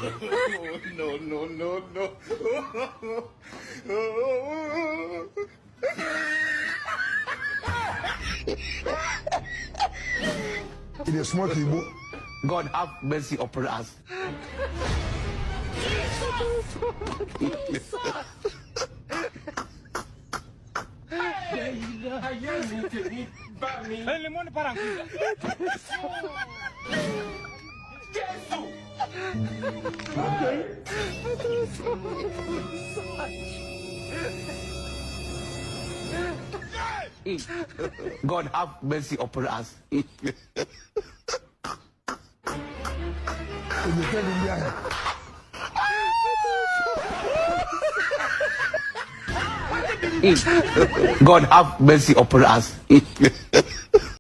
No, no, no, no. It is smart Igbo. God have mercy upon us. God have mercy upon us. God have mercy upon us.